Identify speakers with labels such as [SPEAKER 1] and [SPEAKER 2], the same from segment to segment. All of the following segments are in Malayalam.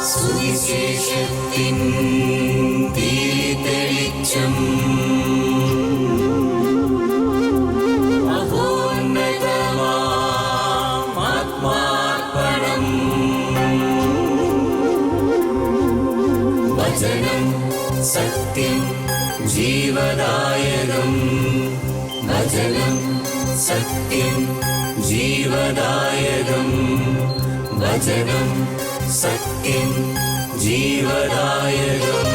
[SPEAKER 1] സുവിശേഷത്തിൻ തെളിച്ചം ആത്മാർപ്പണം വചനം സത്യം ജീവദായകം വചനം സത്യം ജീവദായകം വചനം സത്യം ജീവദായകം.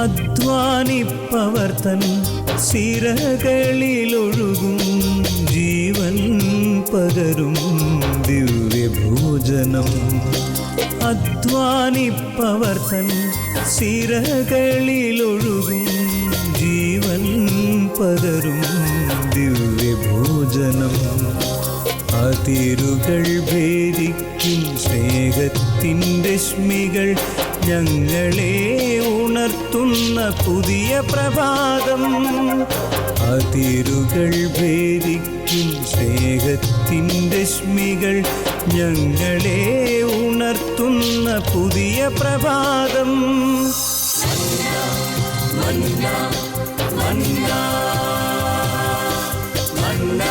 [SPEAKER 2] അധ്വാനിപ്പവർ തൻ സിരകളിലൊഴുകും ജീവൻ പകരും ദിവ്യഭോജനം. അധ്വാനിപ്പവർ തൻ സിരകളിലൊഴുകും ജീവൻ പകരും ദിവ്യഭോജനം. അതിരുകൾ ഭേദിക്കും സ്നേഹത്തിൻ്റെ രശ്മികൾ ഞങ്ങളെ ഉണർത്തുന്ന പുതിയ പ്രഭാതം. അതിരുകൾ ഭേദിക്കും സ്നേഹത്തിൻ്റെ രശ്മികൾ ഞങ്ങളെ ഉണർത്തുന്ന പുതിയ പ്രഭാതം. മന്ന മന്ന മന്ന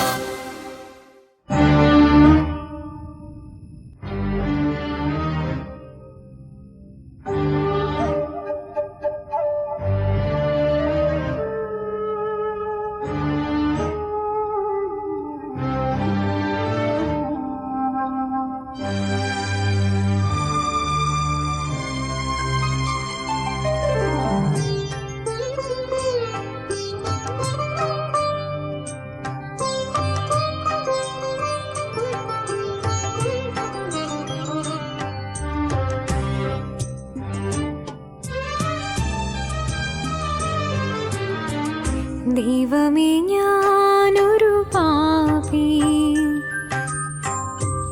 [SPEAKER 3] ദൈവമേ, ഞാനൊരു പാപി,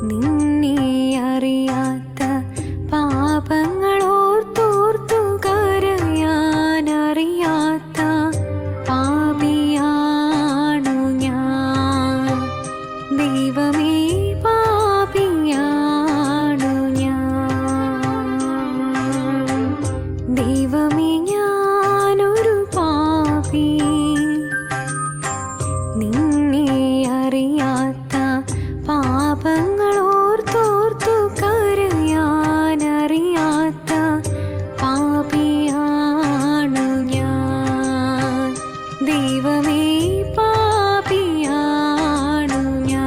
[SPEAKER 3] നിന്നെ അറിയാത്ത പാപങ്ങളോർത്തോർത്തു കരയാനറിയാത്ത പാപിയാണു ഞാൻ. ദൈവമേ, പാപിയാണു ഞാൻ. ദൈവമേ, ഞാനൊരു പാപി, നിന്നെ അറിയാത്ത പാപങ്ങളോർത്തോർത്തു കരയാനറിയാത്ത പാപിയാണു ഞാൻ. ദൈവമേ, പാപിയാണു ഞാൻ.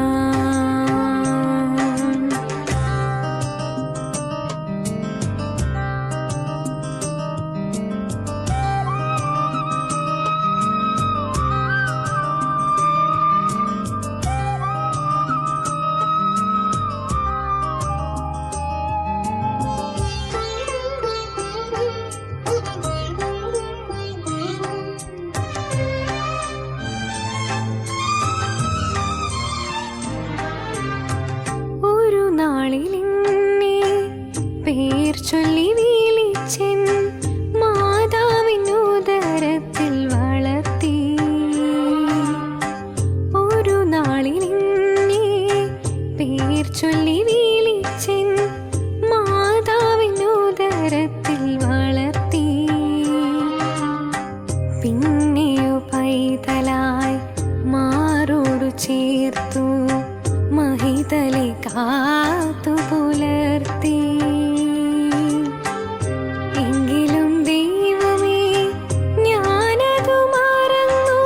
[SPEAKER 3] ഒരു നാളിലെന്നെ പേർ ചൊല്ലി വിളിച്ചെൻ മാതാവിനുദരത്തിൽ വളർത്തി. ഒരു നാളിലെന്നെ പേർ ചൊല്ലി വിളിച്ചെൻ മാതാവിനുദരത്തിൽ വളർത്തി. പിന്നെയോ പൈതലായി മാറോടു ചേർത്തു മഹിതലെ കാത്തു പുലർത്തി. എങ്കിലും ദൈവമേ, ഞാനതു മറന്നു,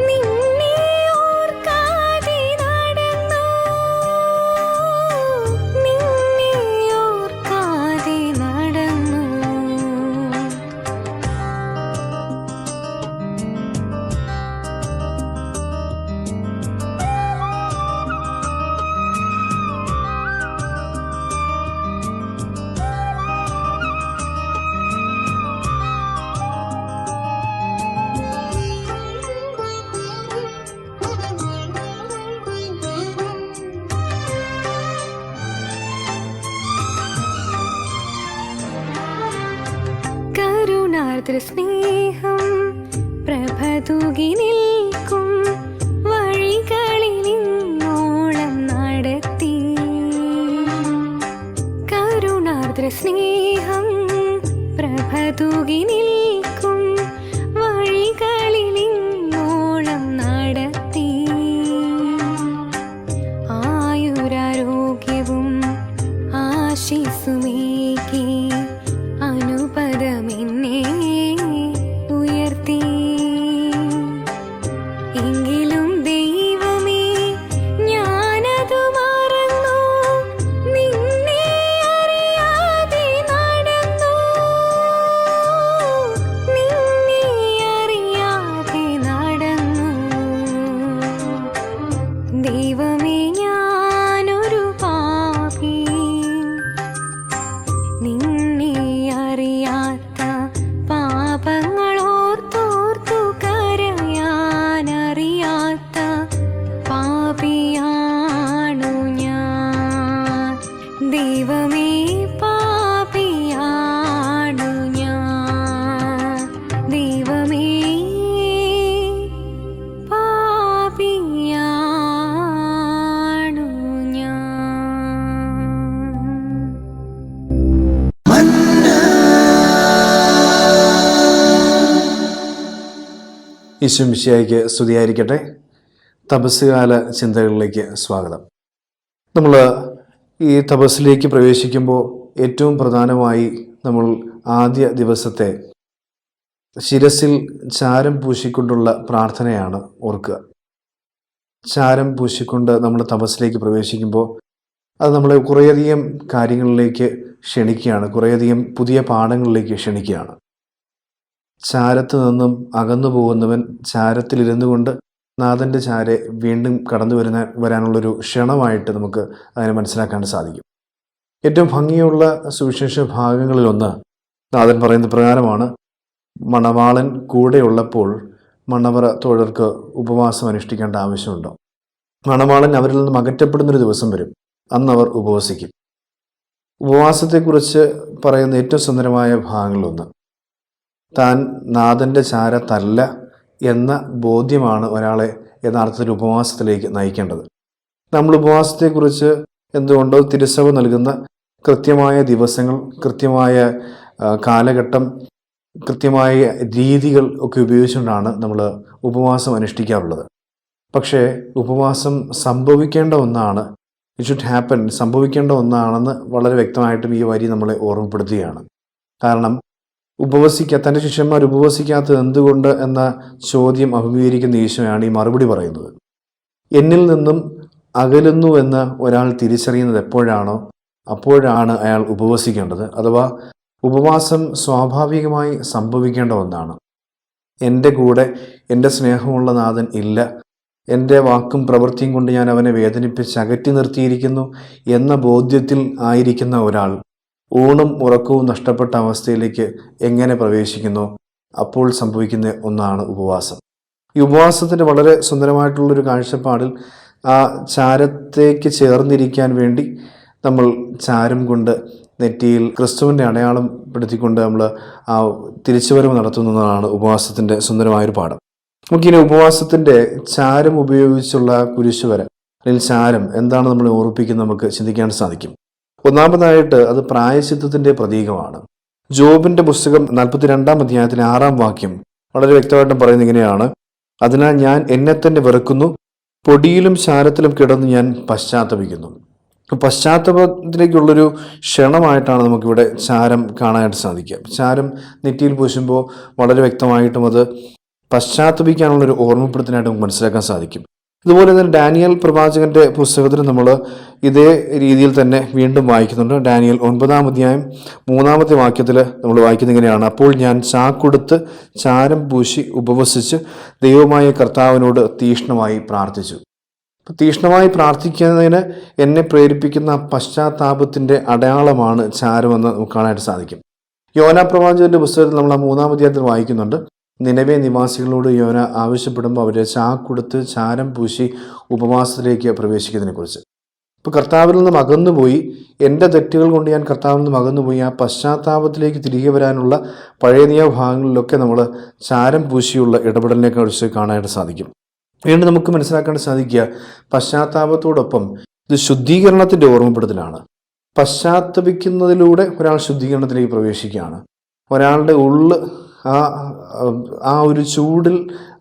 [SPEAKER 3] നിന്നെ ഓർക്കാതെ നടന്നു, നിന്നെ ഓർക്കാതെ നടന്നു. കരുണാർദ്രസ്നേഹം പ്രഭതൂകി നിൽക്കും വഴികളിൽ ഇങ്ങോളം നടത്തി. കരുണാർദ്രസ്നേഹം പ്രഭതൂകി നിൽക്കും വഴികളിൽ ഇങ്ങോളം നടത്തി. ആയുരാരോഗ്യവും ആശിസുമേകി അനുപദമെന്നെ ഉയർത്തി. എങ്കിലും ദൈവമേ ഞാനതു മറന്നു, നിന്നെ അറിയാതെ നടന്നു. നിന്നെ അറിയാതെ നടന്നു. ദൈവമേ ഞാനൊരു പാപി, നിന്നെ അറിയാത്ത പാപങ്ങളോർത്തോർത്തു കരയാനറിയാത്ത പാപിയാണു ഞാൻ. ദൈവമേ പാപിയാണു ഞാൻ. ദൈവമേ പാപിയാണു ഞാൻ.
[SPEAKER 4] ഈശോ മിശിഹായ്ക്ക് സ്തുതിയായിരിക്കട്ടെ. തപസ്സുകാല ചിന്തകളിലേക്ക് സ്വാഗതം. നമ്മൾ ഈ തപസ്സിലേക്ക് പ്രവേശിക്കുമ്പോൾ ഏറ്റവും പ്രധാനമായി നമ്മൾ ആദ്യ ദിവസത്തെ ശിരസിൽ ചാരം പൂശിക്കൊണ്ടുള്ള പ്രാർത്ഥനയാണ് ഓർക്കുക. ചാരം പൂശിക്കൊണ്ട് നമ്മൾ തപസ്സിലേക്ക് പ്രവേശിക്കുമ്പോൾ അത് നമ്മളെ കുറേയധികം കാര്യങ്ങളിലേക്ക് ക്ഷണിക്കുകയാണ്, കുറേയധികം പുതിയ പാഠങ്ങളിലേക്ക് ക്ഷണിക്കുകയാണ്. ചാരത്ത് നിന്നും അകന്നു പോകുന്നവൻ ചാരത്തിലിരുന്നു കൊണ്ട് നാഥൻ്റെ ചാരെ വീണ്ടും കടന്നു വരാനുള്ളൊരു ക്ഷണമായിട്ട് നമുക്ക് അതിനെ മനസ്സിലാക്കാൻ സാധിക്കും. ഏറ്റവും ഭംഗിയുള്ള സുവിശേഷ ഭാഗങ്ങളിലൊന്ന് നാഥൻ പറയുന്ന പ്രകാരമാണ്, മണവാളൻ കൂടെയുള്ളപ്പോൾ മണവറ തോഴർക്ക് ഉപവാസം അനുഷ്ഠിക്കേണ്ട ആവശ്യമുണ്ടോ? മണവാളൻ അവരിൽ നിന്നും അകറ്റപ്പെടുന്നൊരു ദിവസം വരും, അന്ന് അവർ ഉപവസിക്കും. ഉപവാസത്തെക്കുറിച്ച് പറയുന്ന ഏറ്റവും സുന്ദരമായ ഭാഗങ്ങളിലൊന്ന്, താൻ നാഥൻ്റെ ചാരത്തല്ല എന്ന ബോധ്യമാണ് ഒരാളെ യഥാർത്ഥത്തിൽ ഉപവാസത്തിലേക്ക് നയിക്കേണ്ടത്. നമ്മൾ ഉപവാസത്തെക്കുറിച്ച് എന്തുകൊണ്ടോ തിരുസഭ നൽകുന്ന കൃത്യമായ ദിവസങ്ങൾ, കൃത്യമായ കാലഘട്ടം, കൃത്യമായ രീതികൾ ഒക്കെ ഉപയോഗിച്ചുകൊണ്ടാണ് നമ്മൾ ഉപവാസം അനുഷ്ഠിക്കാറുള്ളത്. പക്ഷേ ഉപവാസം സംഭവിക്കേണ്ട ഒന്നാണ്, ഇറ്റ് ഷുഡ് ഹാപ്പൻ, സംഭവിക്കേണ്ട ഒന്നാണെന്ന് വളരെ വ്യക്തമായിട്ടും ഈ വരി നമ്മളെ ഓർമ്മപ്പെടുത്തുകയാണ്. കാരണം തൻ്റെ ശിഷ്യന്മാർ ഉപവസിക്കാത്തത് എന്തുകൊണ്ട് എന്ന ചോദ്യം അഭിമുഖീകരിക്കുന്ന ഈശോയാണ് ഈ മറുപടി പറയുന്നത്. എന്നിൽ നിന്നും അകലുന്നു എന്ന് ഒരാൾ തിരിച്ചറിയുന്നത് എപ്പോഴാണോ അപ്പോഴാണ് അയാൾ ഉപവസിക്കേണ്ടത്. അഥവാ ഉപവാസം സ്വാഭാവികമായി സംഭവിക്കേണ്ട ഒന്നാണ്. എൻ്റെ കൂടെ എൻ്റെ സ്നേഹമുള്ള നാഥൻ ഇല്ല, എൻ്റെ വാക്കും പ്രവൃത്തിയും കൊണ്ട് ഞാൻ അവനെ വേദനിപ്പിച്ച് അകറ്റി നിർത്തിയിരിക്കുന്നു എന്ന ബോധ്യത്തിൽ ആയിരിക്കുന്ന ഒരാൾ ഊണും ഉറക്കവും നഷ്ടപ്പെട്ട അവസ്ഥയിലേക്ക് എങ്ങനെ പ്രവേശിക്കുന്നു? അപ്പോൾ സംഭവിക്കുന്ന ഒന്നാണ് ഉപവാസം. ഈ ഉപവാസത്തിൻ്റെ വളരെ സുന്ദരമായിട്ടുള്ളൊരു കാഴ്ചപ്പാടിൽ ആ ചാരത്തേക്ക് ചേർന്നിരിക്കാൻ വേണ്ടി നമ്മൾ ചാരം കൊണ്ട് നെറ്റിയിൽ ക്രിസ്തുവിൻ്റെ അടയാളം പെടുത്തിക്കൊണ്ട് നമ്മൾ ആ തിരിച്ചുവരവ് നടത്തുന്നതാണ് ഉപവാസത്തിൻ്റെ സുന്ദരമായൊരു പാഠം. നമുക്കിനി ഉപവാസത്തിൻ്റെ ചാരം ഉപയോഗിച്ചുള്ള കുരിശുവര അല്ലെങ്കിൽ ചാരം എന്താണ് നമ്മളെ ഓർപ്പിക്കുന്നത് നമുക്ക് ചിന്തിക്കാൻ സാധിക്കും. ഒന്നാമതായിട്ട് അത് പ്രായശ്ചിത്തത്തിൻ്റെ പ്രതീകമാണ്. ജോബിൻ്റെ പുസ്തകം 42-ാം അധ്യായത്തിലെ 6-ാം വാക്യം വളരെ വ്യക്തമായിട്ടും പറയുന്നത് ഇങ്ങനെയാണ്, അതിനാൽ ഞാൻ എന്നെ തന്നെ വെറുക്കുന്നു, പൊടിയിലും ചാരത്തിലും കിടന്ന് ഞാൻ പശ്ചാത്തപിക്കുന്നു. പശ്ചാത്തലത്തിലേക്കുള്ളൊരു ക്ഷണമായിട്ടാണ് നമുക്കിവിടെ ചാരം കാണാനായിട്ട് സാധിക്കുക. ചാരം നെറ്റിയിൽ പൂശുമ്പോൾ വളരെ വ്യക്തമായിട്ടും അത് പശ്ചാത്തപിക്കാനുള്ളൊരു ഓർമ്മപ്പെടുത്തലായിട്ട് നമുക്ക് മനസ്സിലാക്കാൻ സാധിക്കും. ഇതുപോലെ തന്നെ ഡാനിയൽ പ്രവാചകന്റെ പുസ്തകത്തിൽ നമ്മൾ ഇതേ രീതിയിൽ തന്നെ വീണ്ടും വായിക്കുന്നുണ്ട്. ഡാനിയൽ 9-ാം അധ്യായം 3-ാമത്തെ വാക്യത്തിൽ നമ്മൾ വായിക്കുന്നത് ഇങ്ങനെയാണ്, അപ്പോൾ ഞാൻ ചാക്കൊടുത്ത് ചാരം പൂശി ഉപവസിച്ച് ദൈവമായ കർത്താവിനോട് തീക്ഷ്ണമായി പ്രാർത്ഥിച്ചു. തീക്ഷ്ണമായി പ്രാർത്ഥിക്കുന്നതിന് എന്നെ പ്രേരിപ്പിക്കുന്ന പശ്ചാത്താപത്തിൻ്റെ അടയാളമാണ് ചാരമെന്ന് നമുക്ക് കാണാനായിട്ട് സാധിക്കും. യോനാ പ്രവാചകന്റെ പുസ്തകത്തിൽ നമ്മൾ 3-ാം അധ്യായത്തിൽ വായിക്കുന്നുണ്ട്, നിനവേ നിവാസികളോട് യോന ആവശ്യപ്പെടുമ്പോൾ അവരെ ചാക്കൊടുത്ത് ചാരം പൂശി ഉപവാസത്തിലേക്ക് പ്രവേശിക്കുന്നതിനെക്കുറിച്ച്. ഇപ്പോൾ കർത്താവിൽ നിന്നും അകന്നുപോയി, എൻ്റെ തെറ്റുകൾ കൊണ്ട് ഞാൻ കർത്താവിൽ നിന്നും അകന്നുപോയി, ആ പശ്ചാത്താപത്തിലേക്ക് തിരികെ വരാനുള്ള പഴയ നിയമ ഭാഗങ്ങളിലൊക്കെ നമ്മൾ ചാരം പൂശിയുള്ള ഇടപെടലിനെ കുറിച്ച് കാണാനായിട്ട് സാധിക്കും. വീണ്ടും നമുക്ക് മനസ്സിലാക്കാൻ സാധിക്കുക, പശ്ചാത്താപത്തോടൊപ്പം ഇത് ശുദ്ധീകരണത്തിൻ്റെ ഓർമ്മപ്പെടുത്തലാണ്. പശ്ചാത്തപിക്കുന്നതിലൂടെ ഒരാൾ ശുദ്ധീകരണത്തിലേക്ക് പ്രവേശിക്കുകയാണ്. ഒരാളുടെ ഉള്ള് ആ ഒരു ചൂടിൽ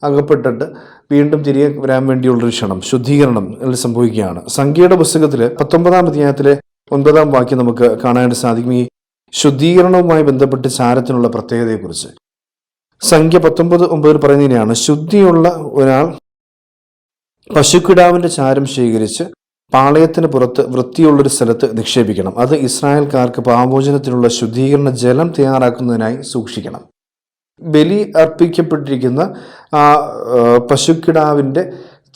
[SPEAKER 4] അകപ്പെട്ടിട്ട് വീണ്ടും തിരികെ വരാൻ വേണ്ടിയുള്ളൊരു ക്ഷണം, ശുദ്ധീകരണം സംഭവിക്കുകയാണ്. സംഖ്യയുടെ പുസ്തകത്തിൽ 19-ാം അധ്യായത്തിലെ 9-ാം വാക്യം നമുക്ക് കാണാനായിട്ട് സാധിക്കും ഈ ശുദ്ധീകരണവുമായി ബന്ധപ്പെട്ട് ചാരത്തിനുള്ള പ്രത്യേകതയെക്കുറിച്ച്. സംഖ്യ 19:9 പറയുന്നതിനെയാണ്, ശുദ്ധിയുള്ള ഒരാൾ പശുക്കിടാവിൻ്റെ ചാരം ശേഖരിച്ച് പാളയത്തിന് പുറത്ത് വൃത്തിയുള്ളൊരു സ്ഥലത്ത് നിക്ഷേപിക്കണം. അത് ഇസ്രായേൽക്കാർക്ക് പാപമോചനത്തിനുള്ള ശുദ്ധീകരണ ജലം തയ്യാറാക്കുന്നതിനായി സൂക്ഷിക്കണം. ബലി അർപ്പിക്കപ്പെട്ടിരിക്കുന്ന ആ പശുക്കിടാവിൻ്റെ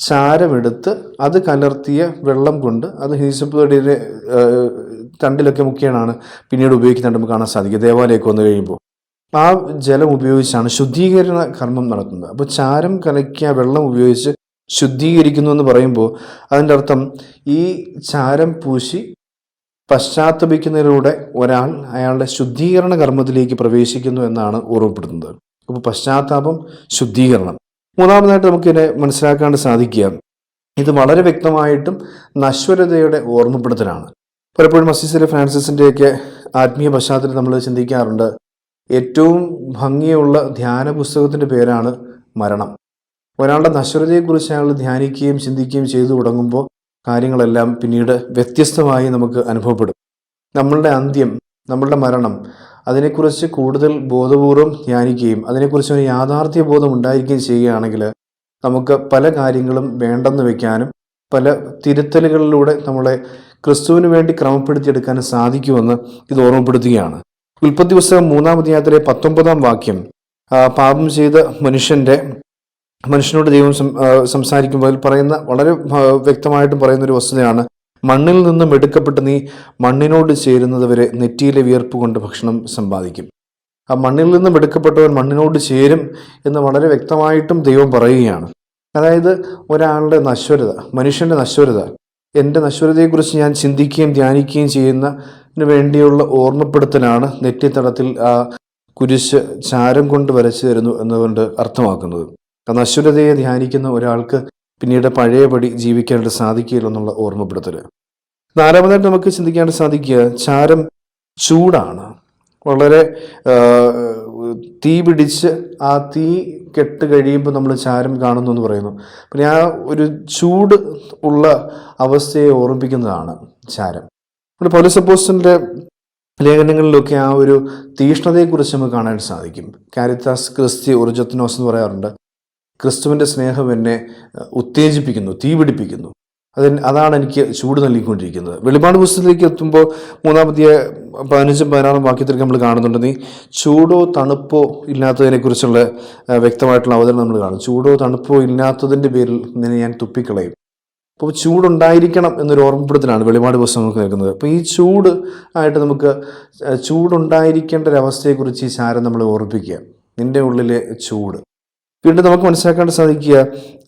[SPEAKER 4] ചാരമെടുത്ത് അത് കലർത്തിയ വെള്ളം കൊണ്ട് അത് ഹീസപ്പടിയുടെ തണ്ടിലൊക്കെ മുഖേനയാണ് പിന്നീട് ഉപയോഗിക്കുന്നത് നമുക്ക് കാണാൻ സാധിക്കും. ദേവാലയമൊക്കെ വന്നു കഴിയുമ്പോൾ ആ ജലം ഉപയോഗിച്ചാണ് ശുദ്ധീകരണ കർമ്മം നടത്തുന്നത്. അപ്പോൾ ചാരം കലക്കിയ വെള്ളം ഉപയോഗിച്ച് ശുദ്ധീകരിക്കുന്നു എന്ന് പറയുമ്പോൾ അതിൻ്റെ അർത്ഥം ഈ ചാരം പൂശി പശ്ചാത്തപിക്കുന്നതിലൂടെ ഒരാൾ അയാളുടെ ശുദ്ധീകരണ കർമ്മത്തിലേക്ക് പ്രവേശിക്കുന്നു എന്നാണ് ഓർമ്മപ്പെടുത്തുന്നത്. അപ്പോൾ പശ്ചാത്താപം, ശുദ്ധീകരണം. മൂന്നാമതായിട്ട് നമുക്കിതിനെ മനസ്സിലാക്കാൻ സാധിക്കുക, ഇത് വളരെ വ്യക്തമായിട്ടും നശ്വരതയുടെ ഓർമ്മപ്പെടുത്തലാണ്. പലപ്പോഴും അസീസിലെ ഫ്രാൻസിസിൻ്റെയൊക്കെ ആത്മീയ പശ്ചാത്തലത്തിൽ നമ്മൾ ചിന്തിക്കാറുണ്ട്, ഏറ്റവും ഭംഗിയുള്ള ധ്യാന പുസ്തകത്തിൻ്റെ പേരാണ് മരണം. ഒരാളുടെ നശ്വരതയെക്കുറിച്ച് അയാൾ ധ്യാനിക്കുകയും ചിന്തിക്കുകയും ചെയ്തു തുടങ്ങുമ്പോൾ കാര്യങ്ങളെല്ലാം പിന്നീട് വ്യത്യസ്തമായി നമുക്ക് അനുഭവപ്പെടും. നമ്മളുടെ അന്ത്യം, നമ്മളുടെ മരണം, അതിനെക്കുറിച്ച് കൂടുതൽ ബോധപൂർവം ധ്യാനിക്കുകയും അതിനെക്കുറിച്ച് ഒരു യാഥാർത്ഥ്യ ബോധം ഉണ്ടായിരിക്കുകയും ചെയ്യുകയാണെങ്കിൽ നമുക്ക് പല കാര്യങ്ങളും വേണ്ടെന്ന് വെക്കാനും പല തിരുത്തലുകളിലൂടെ നമ്മളെ ക്രിസ്തുവിന് വേണ്ടി ക്രമപ്പെടുത്തിയെടുക്കാനും സാധിക്കുമെന്ന് ഇത് ഓർമ്മപ്പെടുത്തുകയാണ്. ഉൽപ്പത്തി പുസ്തകം 3-ാം അധ്യായത്തിലെ 19-ാം വാക്യം, പാപം ചെയ്ത മനുഷ്യനോട് ദൈവം സംസാരിക്കുമ്പോൾ പറയുന്ന വളരെ വ്യക്തമായിട്ടും പറയുന്നൊരു വസ്തുതയാണ്, മണ്ണിൽ നിന്നും എടുക്കപ്പെട്ട് നീ മണ്ണിനോട് ചേരുന്നത് വരെ നെറ്റിയിലെ വിയർപ്പ് കൊണ്ട് ഭക്ഷണം സമ്പാദിക്കും. ആ മണ്ണിൽ നിന്നും എടുക്കപ്പെട്ടവൻ മണ്ണിനോട് ചേരും എന്ന് വളരെ വ്യക്തമായിട്ടും ദൈവം പറയുകയാണ്. അതായത് ഒരാളുടെ നശ്വരത, മനുഷ്യൻ്റെ നശ്വരത, എൻ്റെ നശ്വരതയെക്കുറിച്ച് ഞാൻ ചിന്തിക്കുകയും ധ്യാനിക്കുകയും ചെയ്യുന്നതിന് വേണ്ടിയുള്ള ഓർമ്മപ്പെടുത്തലാണ് നെറ്റിത്തടത്തിൽ ആ കുരിശ് ചാരം കൊണ്ട് വരച്ചു തരുന്നു എന്നുകൊണ്ട് അർത്ഥമാക്കുന്നത്. നശ്വരതയെ ധ്യാനിക്കുന്ന ഒരാൾക്ക് പിന്നീട് പഴയപടി ജീവിക്കാനായിട്ട് സാധിക്കില്ലെന്നുള്ള ഓർമ്മപ്പെടുത്തൽ. നാലാമതായിട്ട് നമുക്ക് ചിന്തിക്കാനായിട്ട് സാധിക്കുക, ചാരം ചൂടാണ്. വളരെ തീ പിടിച്ച് ആ തീ കെട്ട് കഴിയുമ്പോൾ നമ്മൾ ചാരം കാണുന്നു എന്ന് പറയുന്നു. പിന്നെ ആ ഒരു ചൂട് ഉള്ള അവസ്ഥയെ ഓർമ്മിപ്പിക്കുന്നതാണ് ചാരം. നമ്മുടെ പൗലോസ് അപ്പോസ്തലന്റെ ലേഖനങ്ങളിലൊക്കെ ആ ഒരു തീഷ്ണതയെക്കുറിച്ച് നമുക്ക് കാണാൻ സാധിക്കും. കാരിത്താസ് ക്രിസ്തി ഒറിജത്തിനോസ് എന്ന് പറയാറുണ്ട്. ക്രിസ്തുവിൻ്റെ സ്നേഹം എന്നെ ഉത്തേജിപ്പിക്കുന്നു, തീ പിടിപ്പിക്കുന്നു, അതാണ് എനിക്ക് ചൂട് നൽകിക്കൊണ്ടിരിക്കുന്നത്. വെളിപാട് പുസ്തകത്തിലേക്ക് എത്തുമ്പോൾ 3-ാം അധ്യായം 15-16 വാക്യത്തിലേക്ക് നമ്മൾ കാണുന്നുണ്ട്, നീ ചൂടോ തണുപ്പോ ഇല്ലാത്തതിനെക്കുറിച്ചുള്ള വ്യക്തമായിട്ടുള്ള അവതരണം നമ്മൾ കാണും. ചൂടോ തണുപ്പോ ഇല്ലാത്തതിൻ്റെ പേരിൽ നിന്നെ ഞാൻ തുപ്പിക്കളയും. അപ്പോൾ ചൂടുണ്ടായിരിക്കണം എന്നൊരു ഓർമ്മപ്പെടുത്തലാണ് വെളിപാട് പുസ്തകം നമുക്ക് നൽകുന്നത്. അപ്പോൾ ഈ ചൂട് ആയിട്ട് നമുക്ക് ചൂടുണ്ടായിരിക്കേണ്ട ഒരവസ്ഥയെക്കുറിച്ച് ഈ ചാരം നമ്മൾ ഓർമ്മിപ്പിക്കുക, നിൻ്റെ ഉള്ളിലെ ചൂട്. വീണ്ടും നമുക്ക് മനസ്സിലാക്കാൻ സാധിക്കുക,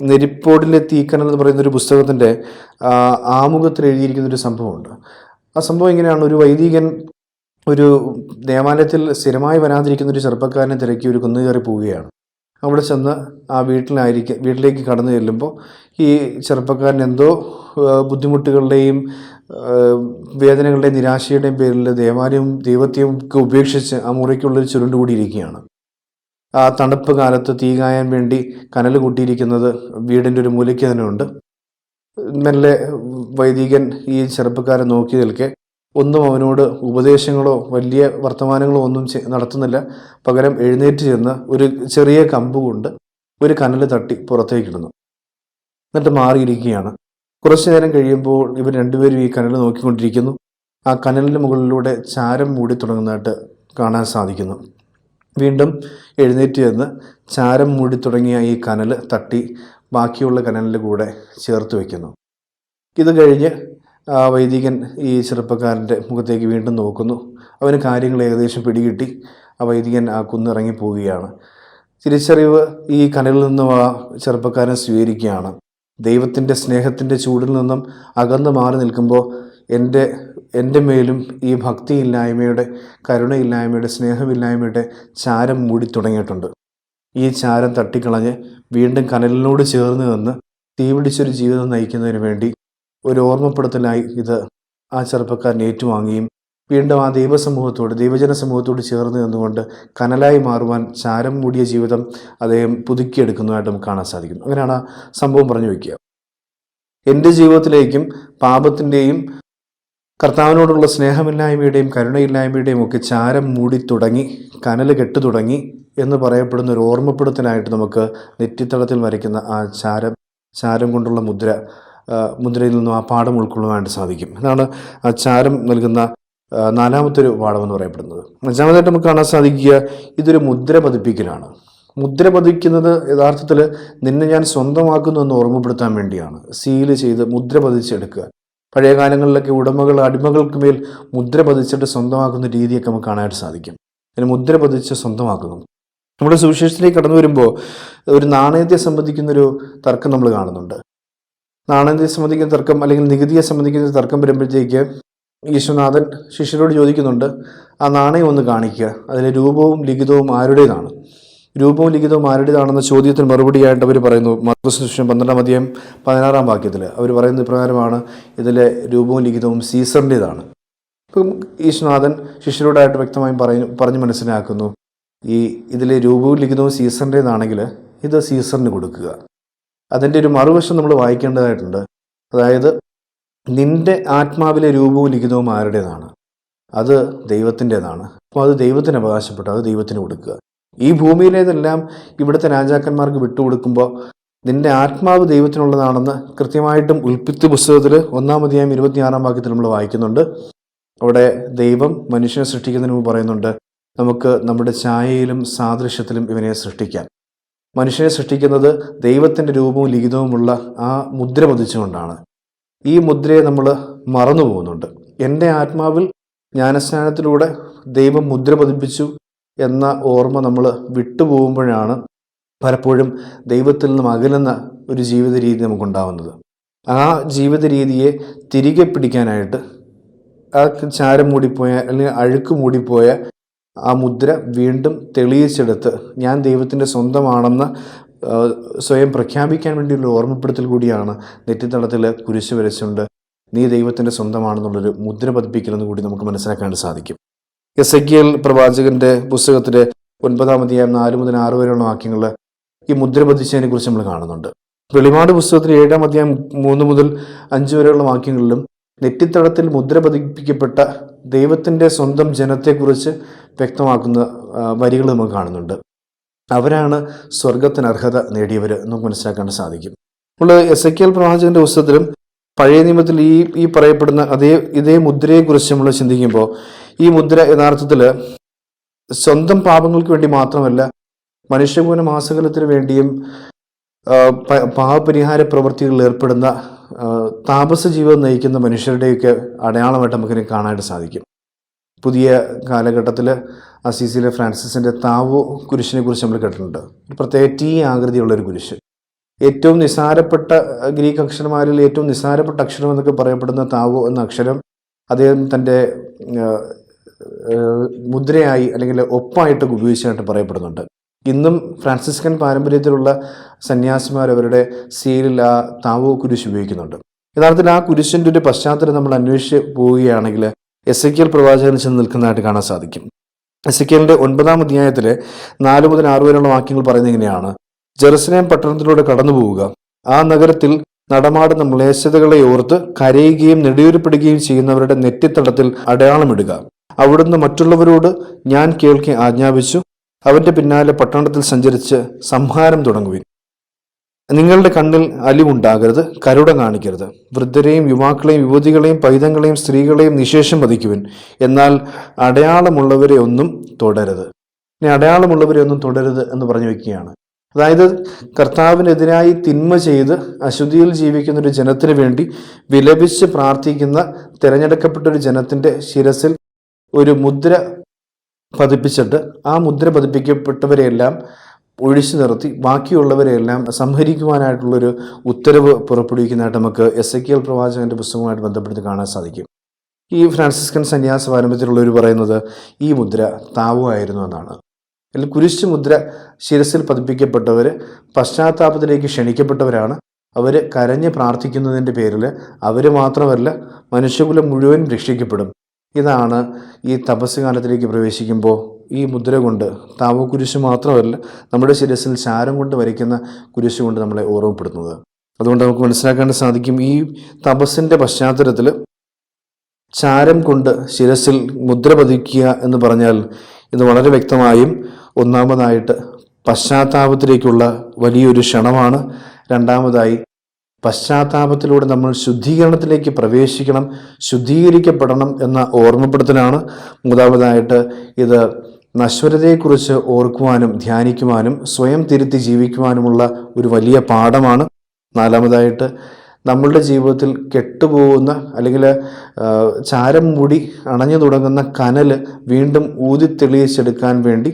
[SPEAKER 4] നെരിപ്പോടിലെ തീക്കനൽ എന്ന് പറയുന്നൊരു പുസ്തകത്തിൻ്റെ ആമുഖത്തിൽ എഴുതിയിരിക്കുന്നൊരു സംഭവമുണ്ട്. ആ സംഭവം ഇങ്ങനെയാണ്, ഒരു വൈദികൻ ഒരു ദേവാലയത്തിൽ സ്ഥിരമായി വരാതിരിക്കുന്നൊരു ചെറുപ്പക്കാരനെ തിരക്കി ഒരു കുന്നുകയറി പോവുകയാണ്. അവിടെ ചെന്ന് ആ വീട്ടിലേക്ക് കടന്നു ചെല്ലുമ്പോൾ ഈ ചെറുപ്പക്കാരൻ എന്തോ ബുദ്ധിമുട്ടുകളുടെയും വേദനകളുടെയും നിരാശയുടെയും പേരിൽ ദേവാലയവും ദൈവത്തെയും ഒക്കെ ഉപേക്ഷിച്ച് ആ മുറിക്കുള്ളിൽ ചുരുണ്ടുകൂടിയിരിക്കുകയാണ്. ആ തണുപ്പ് കാലത്ത് തീ കായാൻ വേണ്ടി കനൽ കൂട്ടിയിരിക്കുന്നത് വീടിൻ്റെ ഒരു മൂലയ്ക്ക് തന്നെ ഉണ്ട്. മെല്ലെ വൈദികൻ ഈ ചെറുപ്പക്കാരൻ നോക്കി നിൽക്കെ ഒന്നും അവനോട് ഉപദേശങ്ങളോ വലിയ വർത്തമാനങ്ങളോ ഒന്നും നടത്തുന്നില്ല. പകരം എഴുന്നേറ്റ് ചെന്ന് ഒരു ചെറിയ കമ്പ് കൊണ്ട് ഒരു കനൽ തട്ടി പുറത്തേക്കിടുന്നു. എന്നിട്ട് മാറിയിരിക്കുകയാണ്. കുറച്ചു നേരം കഴിയുമ്പോൾ ഇവർ രണ്ടുപേരും ഈ കനൽ നോക്കിക്കൊണ്ടിരിക്കുന്നു. ആ കനലിൻ്റെ മുകളിലൂടെ ചാരം മൂടി തുടങ്ങുന്നതായിട്ട് കാണാൻ സാധിക്കുന്നു. വീണ്ടും എഴുന്നേറ്റ് ചെന്ന് ചാരം മൂടി തുടങ്ങിയ ഈ കനൽ തട്ടി ബാക്കിയുള്ള കനലിൻ്റെ കൂടെ ചേർത്ത് വയ്ക്കുന്നു. ഇത് കഴിഞ്ഞ് വൈദികൻ ഈ ചെറുപ്പക്കാരൻ്റെ മുഖത്തേക്ക് വീണ്ടും നോക്കുന്നു. അവന് കാര്യങ്ങൾ ഏകദേശം പിടികിട്ടി. ആ വൈദികൻ ആ കുന്നിറങ്ങി പോവുകയാണ്. തിരിച്ചറിവ് ഈ കനലിൽ നിന്നും ആ ചെറുപ്പക്കാരൻ സ്വീകരിക്കുകയാണ്. ദൈവത്തിൻ്റെ സ്നേഹത്തിൻ്റെ ചൂടിൽ നിന്നും അകന്നു മാറി നിൽക്കുമ്പോൾ എൻ്റെ മേലും ഈ ഭക്തിയില്ലായ്മയുടെ, കരുണയില്ലായ്മയുടെ, സ്നേഹമില്ലായ്മയുടെ ചാരം മൂടി തുടങ്ങിയിട്ടുണ്ട്. ഈ ചാരം തട്ടിക്കളഞ്ഞ് വീണ്ടും കനലിനോട് ചേർന്ന് നിന്ന് തീപിടിച്ചൊരു ജീവിതം നയിക്കുന്നതിന് വേണ്ടി ഒരു ഓർമ്മപ്പെടുത്തലായി ഇത് ആ ചെറുപ്പക്കാരൻ ഏറ്റുവാങ്ങുകയും വീണ്ടും ആ ദൈവസമൂഹത്തോട്, ദൈവജന സമൂഹത്തോട് ചേർന്ന് നിന്നുകൊണ്ട് കനലായി മാറുവാൻ ചാരം മൂടിയ ജീവിതം അദ്ദേഹം പുതുക്കിയെടുക്കുന്നതായിട്ട് നമുക്ക് കാണാൻ സാധിക്കും. അങ്ങനെയാണ് ആ സംഭവം പറഞ്ഞു വയ്ക്കുക. എൻ്റെ ജീവിതത്തിലേക്കും പാപത്തിൻ്റെയും കർത്താവിനോടുള്ള സ്നേഹമില്ലായ്മയുടെയും കരുണയില്ലായ്മയുടെയും ഒക്കെ ചാരം മൂടി തുടങ്ങി, കനൽ കെട്ടു തുടങ്ങി എന്ന് പറയപ്പെടുന്ന ഒരു ഓർമ്മപ്പെടുത്തലായിട്ട് നമുക്ക് നെറ്റിത്തടത്തിൽ വരയ്ക്കുന്ന ആ ചാരം കൊണ്ടുള്ള മുദ്രയിൽ നിന്നും ആ പാഠം ഉൾക്കൊള്ളുവാനായിട്ട് സാധിക്കും. ഇതാണ് ആ ചാരം നൽകുന്ന നാലാമത്തെ ഒരു പാഠമെന്ന് പറയപ്പെടുന്നത്. അഞ്ചാമതായിട്ട് നമുക്ക് കാണാൻ സാധിക്കുക, ഇതൊരു മുദ്ര പതിപ്പിക്കലാണ്. മുദ്ര പതിക്കുന്നത് യഥാർത്ഥത്തിൽ നിന്നെ ഞാൻ സ്വന്തമാക്കുന്നു എന്ന് ഓർമ്മപ്പെടുത്താൻ വേണ്ടിയാണ്. സീല് ചെയ്ത് മുദ്ര പതിച്ചെടുക്കുക. പഴയ കാലങ്ങളിലൊക്കെ അടിമകൾക്ക് മേൽ മുദ്ര പതിച്ചിട്ട് സ്വന്തമാക്കുന്ന രീതിയൊക്കെ നമുക്ക് കാണാനായിട്ട് സാധിക്കും. അതിന് മുദ്ര പതിച്ച് സ്വന്തമാക്കുന്നു. നമ്മുടെ സുവിശേഷത്തിലേക്ക് കടന്നു വരുമ്പോൾ ഒരു നാണയത്തെ സംബന്ധിക്കുന്നൊരു തർക്കം നമ്മൾ കാണുന്നുണ്ട്. നാണയത്തെ സംബന്ധിക്കുന്ന തർക്കം അല്ലെങ്കിൽ നികുതിയെ സംബന്ധിക്കുന്ന തർക്കം വരുമ്പോഴത്തേക്ക് യേശുനാഥൻ ശിഷ്യരോട് ചോദിക്കുന്നുണ്ട്, ആ നാണയം ഒന്ന് കാണിക്കുക, അതിലെ രൂപവും ലിഖിതവും ആരുടേതാണ്? രൂപവും ലിഖിതവും ആരുടേതാണെന്ന ചോദ്യത്തിന് മറുപടിയായിട്ട് അവർ പറയുന്നു, മർക്കോസ് സുവിശേഷം 12:16 അവർ പറയുന്ന ഇപ്രകാരമാണ്, ഇതിലെ രൂപവും ലിഖിതവും സീസറിൻ്റേതാണ്. ഇപ്പം യേശുനാഥൻ ശിഷ്യരോടായിട്ട് വ്യക്തമായും പറഞ്ഞ് മനസ്സിലാക്കുന്നു, ഇതിലെ രൂപവും ലിഖിതവും സീസറിൻ്റേതാണെങ്കിൽ ഇത് സീസറിന് കൊടുക്കുക. അതിൻ്റെ ഒരു മറുവശം നമ്മൾ വായിക്കേണ്ടതായിട്ടുണ്ട്. അതായത് നിന്റെ ആത്മാവിലെ രൂപവും ലിഖിതവും ആരുടേതാണ്? അത് ദൈവത്തിൻ്റെതാണ്. അപ്പോൾ അത് ദൈവത്തിന് അവകാശപ്പെട്ടു, അത് ദൈവത്തിന് കൊടുക്കുക. ഈ ഭൂമിയിലേതെല്ലാം ഇവിടുത്തെ രാജാക്കന്മാർക്ക് വിട്ടുകൊടുക്കുമ്പോൾ നിന്റെ ആത്മാവ് ദൈവത്തിനുള്ളതാണെന്ന് കൃത്യമായിട്ടും ഉൽപ്പത്തി പുസ്തകത്തിൽ 1:26 നമ്മൾ വായിക്കുന്നുണ്ട്. അവിടെ ദൈവം മനുഷ്യനെ സൃഷ്ടിക്കുന്നതിന് മുമ്പ് പറയുന്നുണ്ട്, നമുക്ക് നമ്മുടെ ഛായയിലും സാദൃശ്യത്തിലും ഇവനെ സൃഷ്ടിക്കാം. മനുഷ്യനെ സൃഷ്ടിക്കുന്നത് ദൈവത്തിൻ്റെ രൂപവും ലിഖിതവുമുള്ള ആ മുദ്ര പതിച്ചുകൊണ്ടാണ്. ഈ മുദ്രയെ നമ്മൾ മറന്നു പോകുന്നുണ്ട്. എൻ്റെ ആത്മാവിൽ ജ്ഞാനസ്നാനത്തിലൂടെ ദൈവം മുദ്ര പതിപ്പിച്ചു എന്ന ഓർമ്മ നമ്മൾ വിട്ടുപോകുമ്പോഴാണ് പലപ്പോഴും ദൈവത്തിൽ നിന്നും അകലുന്ന ഒരു ജീവിത രീതി നമുക്കുണ്ടാവുന്നത്. ആ ജീവിത രീതിയെ തിരികെ പിടിക്കാനായിട്ട് ആ ചാരം മൂടിപ്പോയ അല്ലെങ്കിൽ അഴുക്ക് മൂടിപ്പോയ ആ മുദ്ര വീണ്ടും തെളിയിച്ചെടുത്ത് ഞാൻ ദൈവത്തിൻ്റെ സ്വന്തമാണെന്ന് സ്വയം പ്രഖ്യാപിക്കാൻ വേണ്ടിയുള്ള ഓർമ്മപ്പെടുത്തൽ കൂടിയാണ് നെറ്റിത്തടത്തിൽ കുരിശ് വരച്ചുകൊണ്ട് നീ ദൈവത്തിൻ്റെ സ്വന്തമാണെന്നുള്ളൊരു മുദ്ര പതിപ്പിക്കലെന്ന് കൂടി നമുക്ക് മനസ്സിലാക്കാൻ സാധിക്കും. എസെക്കിയേൽ പ്രവാചകന്റെ പുസ്തകത്തിലെ 9:4-6 വാക്യങ്ങൾ ഈ മുദ്ര പതിച്ചതിനെ കുറിച്ച് നമ്മൾ കാണുന്നുണ്ട്. വെളിപാട് പുസ്തകത്തിലെ 7:3-5 വാക്യങ്ങളിലും നെറ്റിത്തടത്തിൽ മുദ്ര പതിപ്പിക്കപ്പെട്ട ദൈവത്തിൻ്റെ സ്വന്തം ജനത്തെക്കുറിച്ച് വ്യക്തമാക്കുന്ന വരികൾ നമുക്ക് കാണുന്നുണ്ട്. അവരാണ് സ്വർഗത്തിന് അർഹത നേടിയവർ നമുക്ക് മനസ്സിലാക്കാൻ സാധിക്കും. നമ്മൾ എസെക്കിയേൽ പ്രവാചകന്റെ പുസ്തകത്തിലും പഴയ നിയമത്തിൽ ഈ പറയപ്പെടുന്ന ഇതേ മുദ്രയെക്കുറിച്ച് നമ്മൾ ചിന്തിക്കുമ്പോൾ ഈ മുദ്ര യഥാർത്ഥത്തിൽ സ്വന്തം പാപങ്ങൾക്ക് വേണ്ടി മാത്രമല്ല, മനുഷ്യകുല മാസകലത്തിന് വേണ്ടിയും പാപപരിഹാര പ്രവൃത്തികളിൽ ഏർപ്പെടുന്ന താപസ ജീവിതം നയിക്കുന്ന മനുഷ്യരുടെയൊക്കെ അടയാളമായിട്ട് നമുക്കിനെ കാണാനായിട്ട് സാധിക്കും. പുതിയ കാലഘട്ടത്തിൽ അസീസിയിലെ ഫ്രാൻസിസിൻ്റെ താവോ കുരിശിനെ കുറിച്ച് നമ്മൾ കേട്ടിട്ടുണ്ട്. പ്രത്യേക T ആകൃതിയുള്ളൊരു കുരിശ്. ഏറ്റവും നിസ്സാരപ്പെട്ട ഗ്രീക്ക് അക്ഷരമാരിൽ ഏറ്റവും നിസ്സാരപ്പെട്ട അക്ഷരം എന്നൊക്കെ പറയപ്പെടുന്ന താവോ എന്ന അക്ഷരം അദ്ദേഹം തൻ്റെ മുദ്രയായി അല്ലെങ്കിൽ ഒപ്പായിട്ടൊക്കെ ഉപയോഗിച്ചായിട്ട് പറയപ്പെടുന്നുണ്ട്. ഇന്നും ഫ്രാൻസിസ്കൻ പാരമ്പര്യത്തിലുള്ള സന്യാസിമാർ അവരുടെ സീലിൽ ആ താവോ കുരിശ് ഉപയോഗിക്കുന്നുണ്ട്. യഥാർത്ഥത്തിൽ ആ കുരിശിൻ്റെ ഒരു പശ്ചാത്തലം നമ്മൾ അന്വേഷിച്ച് പോവുകയാണെങ്കിൽ എസെക്കിയേൽ പ്രവാചകനിൽ ചെന്ന് നിൽക്കുന്നതായിട്ട് കാണാൻ സാധിക്കും. എസെക്കിയേലിൻ്റെ 9 4-6 വാക്യങ്ങൾ പറയുന്നത് ഇങ്ങനെയാണ്: ജെറുസലേം പട്ടണത്തിലൂടെ കടന്നു പോവുക, ആ നഗരത്തിൽ നടമാടുന്ന മ്ലേച്ഛതകളെ ഓർത്ത് കരയുകയും നെടിയുരപ്പെടുകയും ചെയ്യുന്നവരുടെ നെറ്റിത്തടത്തിൽ അടയാളമിടുക. അവിടുന്ന് മറ്റുള്ളവരോട് ഞാൻ കേൾക്കെ ആജ്ഞാപിച്ചു, അവന്റെ പിന്നാലെ പട്ടണത്തിൽ സഞ്ചരിച്ച് സംഹാരം തുടങ്ങുവിൻ. നിങ്ങളുടെ കണ്ണിൽ അലിവുണ്ടാകരുത്, കരുണ കാണിക്കരുത്. വൃദ്ധരെയും യുവാക്കളെയും യുവതികളെയും പൈതങ്ങളെയും സ്ത്രീകളെയും നിശേഷം വധിക്കുവിൻ. എന്നാൽ അടയാളമുള്ളവരെ ഒന്നും തുടരുത്. ഇനി അടയാളമുള്ളവരെ ഒന്നും തുടരുത് എന്ന് പറഞ്ഞു വയ്ക്കുകയാണ്. അതായത് കർത്താവിനെതിരായി തിന്മ ചെയ്ത് അശുദ്ധിയിൽ ജീവിക്കുന്ന ഒരു ജനത്തിന് വേണ്ടി വിലപിച്ച് പ്രാർത്ഥിക്കുന്ന തിരഞ്ഞെടുക്കപ്പെട്ട ഒരു ജനത്തിൻ്റെ ശിരസിൽ ഒരു മുദ്ര പതിപ്പിച്ചിട്ട് ആ മുദ്ര പതിപ്പിക്കപ്പെട്ടവരെയെല്ലാം ഒഴിച്ചു നിർത്തി ബാക്കിയുള്ളവരെല്ലാം സംഹരിക്കുവാനായിട്ടുള്ളൊരു ഉത്തരവ് പുറപ്പെടുവിക്കുന്നതായിട്ട് നമുക്ക് എസെക്കിയേൽ പ്രവാചകന്റെ പുസ്തകവുമായിട്ട് ബന്ധപ്പെടുത്തി കാണാൻ സാധിക്കും. ഈ ഫ്രാൻസിസ്കൻ സന്യാസ പാരമ്പര്യത്തിലുള്ളവർ പറയുന്നത് ഈ മുദ്ര താവുമായിരുന്നു എന്നാണ്. അല്ലെങ്കിൽ കുരിശ് മുദ്ര ശിരസിൽ പതിപ്പിക്കപ്പെട്ടവർ പശ്ചാത്താപത്തിലേക്ക് ക്ഷണിക്കപ്പെട്ടവരാണ്. അവർ കരഞ്ഞ് പ്രാർത്ഥിക്കുന്നതിൻ്റെ പേരിൽ അവർ മാത്രമല്ല മനുഷ്യകുലം മുഴുവൻ രക്ഷിക്കപ്പെടും. ഇതാണ് ഈ തപസ് കാലത്തിലേക്ക് പ്രവേശിക്കുമ്പോൾ ഈ മുദ്ര കൊണ്ട്, താവ കുരിശ് മാത്രമല്ല നമ്മുടെ ശിരസിൽ ചാരം കൊണ്ട് വരയ്ക്കുന്ന കുരിശ് കൊണ്ട് നമ്മളെ ഓർമ്മപ്പെടുത്തുന്നത്. അതുകൊണ്ട് നമുക്ക് മനസ്സിലാക്കാൻ സാധിക്കും, ഈ തപസ്സിൻ്റെ പശ്ചാത്തലത്തിൽ ചാരം കൊണ്ട് ശിരസിൽ മുദ്ര പതിക്കുക എന്ന് പറഞ്ഞാൽ ഇത് വളരെ വ്യക്തമായും ഒന്നാമതായിട്ട് പശ്ചാത്താപത്തിലേക്കുള്ള വലിയൊരു ക്ഷണമാണ്. രണ്ടാമതായി പശ്ചാത്താപത്തിലൂടെ നമ്മൾ ശുദ്ധീകരണത്തിലേക്ക് പ്രവേശിക്കണം, ശുദ്ധീകരിക്കപ്പെടണം എന്ന ഓർമ്മപ്പെടുത്തലാണ്. മൂന്നാമതായിട്ട് ഇത് നശ്വരതയെക്കുറിച്ച് ഓർക്കുവാനും ധ്യാനിക്കുവാനും സ്വയം തിരുത്തി ജീവിക്കുവാനുമുള്ള ഒരു വലിയ പാഠമാണ്. നാലാമതായിട്ട് നമ്മളുടെ ജീവിതത്തിൽ കെട്ടുപോകുന്ന അല്ലെങ്കിൽ ചാരം മൂടി അണഞ്ഞു തുടങ്ങുന്ന കനൽ വീണ്ടും ഊതിത്തെളിയിച്ചെടുക്കാൻ വേണ്ടി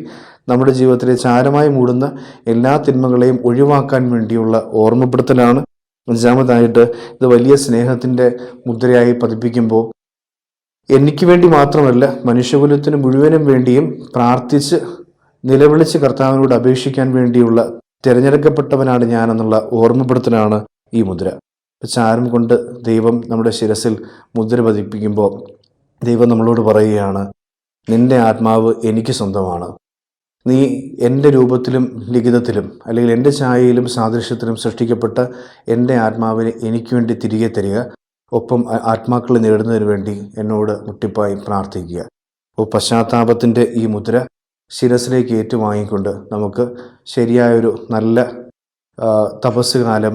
[SPEAKER 4] നമ്മുടെ ജീവിതത്തിലെ ചാരമായി മൂടുന്ന എല്ലാ തിന്മകളെയും ഒഴിവാക്കാൻ വേണ്ടിയുള്ള ഓർമ്മപ്പെടുത്തലാണ്. അഞ്ചാമതായിട്ട് ഇത് വലിയ സ്നേഹത്തിൻ്റെ മുദ്രയായി പതിപ്പിക്കുമ്പോൾ എനിക്ക് വേണ്ടി മാത്രമല്ല മനുഷ്യകുലത്തിന് മുഴുവനും വേണ്ടിയും പ്രാർത്ഥിച്ച് നിലവിളിച്ച് കർത്താവിനോട് അപേക്ഷിക്കാൻ വേണ്ടിയുള്ള തിരഞ്ഞെടുക്കപ്പെട്ടവനാണ് ഞാനെന്നുള്ള ഓർമ്മപ്പെടുത്തലാണ് ഈ മുദ്ര. ചാരം കൊണ്ട് ദൈവം നമ്മുടെ ശിരസിൽ മുദ്ര പതിപ്പിക്കുമ്പോൾ ദൈവം നമ്മളോട് പറയുകയാണ്, നിന്റെ ആത്മാവ് എനിക്ക് സ്വന്തമാണ്, നീ എൻ്റെ രൂപത്തിലും ലിഖിതത്തിലും അല്ലെങ്കിൽ എൻ്റെ ഛായയിലും സാദൃശ്യത്തിലും സൃഷ്ടിക്കപ്പെട്ട എൻ്റെ ആത്മാവിനെ എനിക്ക് വേണ്ടി തിരികെ തരിക, ഒപ്പം ആത്മാക്കളെ നേടുന്നതിന് വേണ്ടി എന്നോട് മുട്ടിപ്പായി പ്രാർത്ഥിക്കുക. അപ്പോൾ പശ്ചാത്താപത്തിൻ്റെ ഈ മുദ്ര ശിരസിലേക്ക് ഏറ്റുവാങ്ങിക്കൊണ്ട് നമുക്ക് ശരിയായൊരു നല്ല തപസ് കാലം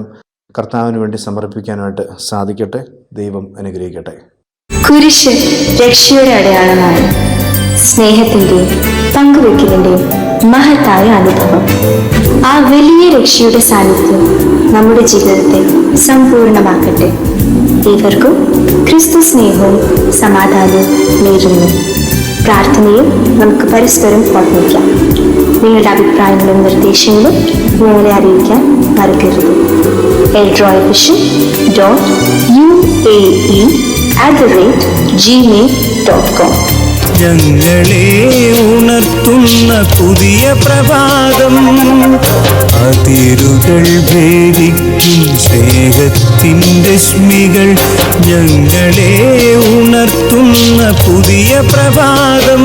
[SPEAKER 4] കർത്താവിന് വേണ്ടി സമർപ്പിക്കാനായിട്ട് സാധിക്കട്ടെ. ദൈവം അനുഗ്രഹിക്കട്ടെ.
[SPEAKER 5] കുരിശ് രക്ഷയുടെ അടയാളമാണ്. സ്നേഹത്തിന്റെയും പങ്കുവെക്കലിന്റെയും മഹത്തായ അനുഭവം. ആ വലിയ രക്ഷയുടെ സാന്നിധ്യം നമ്മുടെ ജീവിതത്തെ സമ്പൂർണമാക്കട്ടെ. ഏവർക്കും ക്രിസ്തു സ്നേഹവും സമാധാനവും നേരുന്നു. പ്രാർത്ഥനയിൽ നമുക്ക് പരസ്പരം ഓർമ്മിക്കാം. നിങ്ങളുടെ അഭിപ്രായങ്ങളും നിർദ്ദേശങ്ങളും ഞങ്ങളെ അറിയിക്കാൻ മറക്കരുത്. eldroyvision.uae@gmail.com.
[SPEAKER 2] ഞങ്ങളെ ഉണർത്തുന്ന പുതിയ പ്രഭാതം, അതിരുകൾ ഭേദിക്കും സ്നേഹത്തിൻ്റെ സ്മികൾ. ഞങ്ങളെ ഉണർത്തുന്ന പുതിയ പ്രഭാതം.